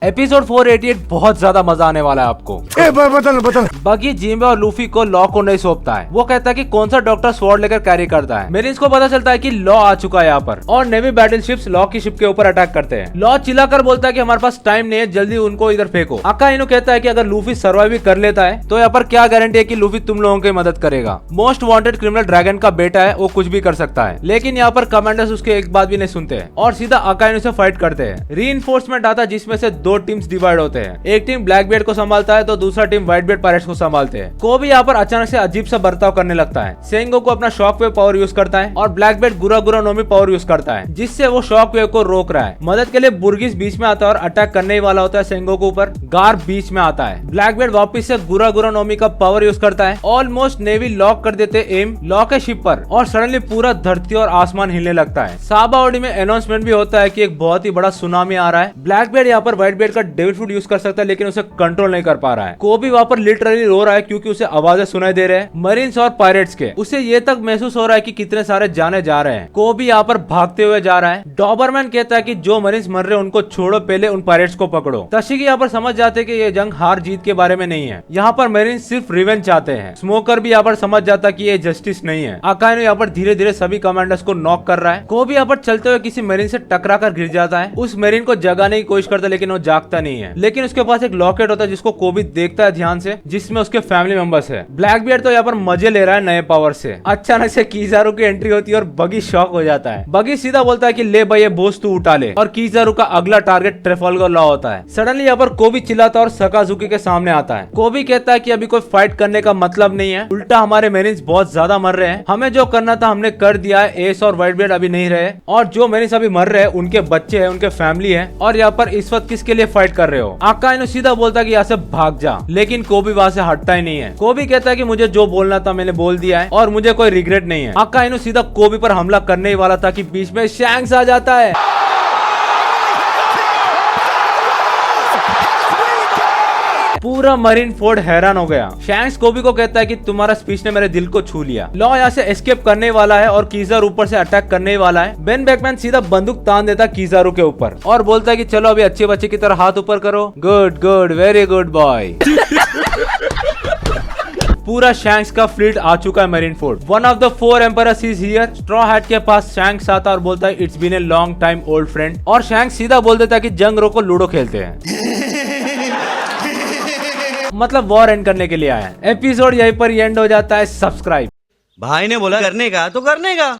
Episode 488 बहुत ज्यादा मजा आने वाला है आपको। बता। बगी जिम्बे और लूफी को लॉ को नहीं सौंपता है। वो कहता है कि कौन सा डॉक्टर स्वॉर्ड लेकर कैरी करता है। मेरिन्स को पता चलता है कि लॉ आ चुका है यहाँ पर और नेवी बैटल शिप्स लॉ की शिप के ऊपर अटैक करते हैं। लॉ चिल्लाकर बोलता है कि हमारे पास टाइम नहीं है, जल्दी उनको इधर फेंको। अकाइनो कहता है कि अगर लूफी सर्वाइव कर लेता है तो यहाँ पर क्या गारंटी है कि लूफी तुम लोगों की मदद करेगा। मोस्ट वांटेड क्रिमिनल ड्रैगन का बेटा है, वो कुछ भी कर सकता है। लेकिन यहाँ पर कमांडर्स उसके एक बात भी नहीं सुनते हैं और सीधा अकाइनो से फाइट करते हैं। रीइंफोर्समेंट आता है जिसमें से दो टीम्स डिवाइड होते हैं। एक टीम ब्लैक बियर्ड को संभालता है तो दूसरा टीम व्हाइट बियर्ड पायरेट्स को संभालते हैं। कोबी यहाँ पर अचानक से अजीब सा बर्ताव करने लगता है। सेंगो को अपना शॉक वेव पावर यूज करता है और ब्लैक बियर्ड गुरा गुरा नोमी पावर यूज करता है, जिससे वो शॉक वेव को रोक रहा है। मदद के लिए बुर्गिस बीच में आता है और अटैक करने ही वाला होता है सेंगो के ऊपर। गार बीच में आता है। ब्लैक बियर्ड वापिस से गुरा गुरा नोमी का पावर यूज करता है। ऑलमोस्ट नेवी लॉक कर देते एम लॉ के शिप पर और सडनली पूरा धरती और आसमान हिलने लगता है। साबाओडी में अनाउंसमेंट भी होता है कि एक बहुत ही बड़ा सुनामी आ रहा है। ब्लैक बियर्ड यहाँ पर व्हाइट बियर्ड का डेविल फ्रूट यूज कर सकता है लेकिन उसे कंट्रोल नहीं कर पा रहा है। कोबी वहाँ पर लिटरली रो रहा है क्योंकि उसे आवाजें सुनाई दे रहे हैं मरीन्स और पायरेट्स के। उसे ये तक महसूस हो रहा है कि कितने सारे जाने जा रहे हैं। कोबी यहाँ पर भागते हुए जा रहा है। डॉबरमैन कहता है कि जो मरीन्स मर रहे हैं उनको छोड़ो, पहले उन पायरेट्स को पकड़ो। तशिकी यहाँ पर समझ जाते हैं कि ये जंग हार जीत के बारे में नहीं है। यहाँ पर मरीन्स सिर्फ रिवेंज चाहते हैं। स्मोकर भी यहाँ पर समझ जाता है कि ये जस्टिस नहीं है। अकाइनो यहाँ पर धीरे धीरे सभी कमांडर्स को नॉक कर रहा है। कोबी यहाँ पर चलते हुए किसी मरीन से टकरा कर गिर जाता है। उस मरीन को जगाने की कोशिश करता है लेकिन वो जागता नहीं है। लेकिन उसके पास एक लॉकेट होता है जिसको कोबी देखता है ध्यान से, जिसमें उसके फैमिली मेंबर्स है। ब्लैक बियर्ड तो यहाँ पर मजे ले रहा है नए पावर से। अचानक से कीजारू की एंट्री होती है और बगी शॉक हो जाता है। बगी सीधा बोलता है कि ले भाई ये बोझ तू उठा ले और कीजारू का अगला टारगेट ट्रेफाल्गर लॉ होता है। सडनली यहाँ पर कोबी चिल्लाता है और सकाजुकी के सामने आता है। कोबी कहता है कि अभी कोई फाइट करने का मतलब नहीं है, उल्टा हमारे मेरिन्स बहुत ज्यादा मर रहे हैं। हमें जो करना था हमने कर दिया है। एस और व्हाइट बियर्ड अभी नहीं रहे और जो मेरिन्स अभी मर रहे हैं उनके बच्चे हैं, उनके फैमिली है और यहाँ पर इस वक्त किसके लिए फाइट कर रहे हो। अकाइनो सीधा बोलता है कि यहाँ से भाग जा, लेकिन कोबी वहाँ से हटता ही नहीं है। कोबी कहता है कि मुझे जो बोलना था मैंने बोल दिया है और मुझे कोई रिग्रेट नहीं है। अकाइनो सीधा कोबी पर हमला करने ही वाला था कि बीच में शैंक्स आ जाता है। पूरा मरीन फोर्ड हैरान हो गया। शैंक्स कोबी को कहता है कि तुम्हारा स्पीच ने मेरे दिल को छू लिया। लॉ यहाँ से एस्केप करने वाला है और कीजर ऊपर से अटैक करने वाला है। बेन बैकमैन सीधा बंदूक तान देता कीजारू के ऊपर और बोलता है कि चलो अभी अच्छे बच्चे की तरह हाथ ऊपर करो। Good good, very good boy. पूरा शैंक्स का फ्लीट आ चुका है Marine Fort. One of the 4 emperors is here. Straw hat के पास शैंक्स आता और बोलता है it's been a long time old friend और शैंक्स सीधा बोल देता है कि जंग रोको, लूडो खेलते हैं। मतलब वॉर एंड करने के लिए आया है। एपिसोड यहीं पर एंड हो जाता है। सब्सक्राइब। भाई ने बोला करने का तो करने का।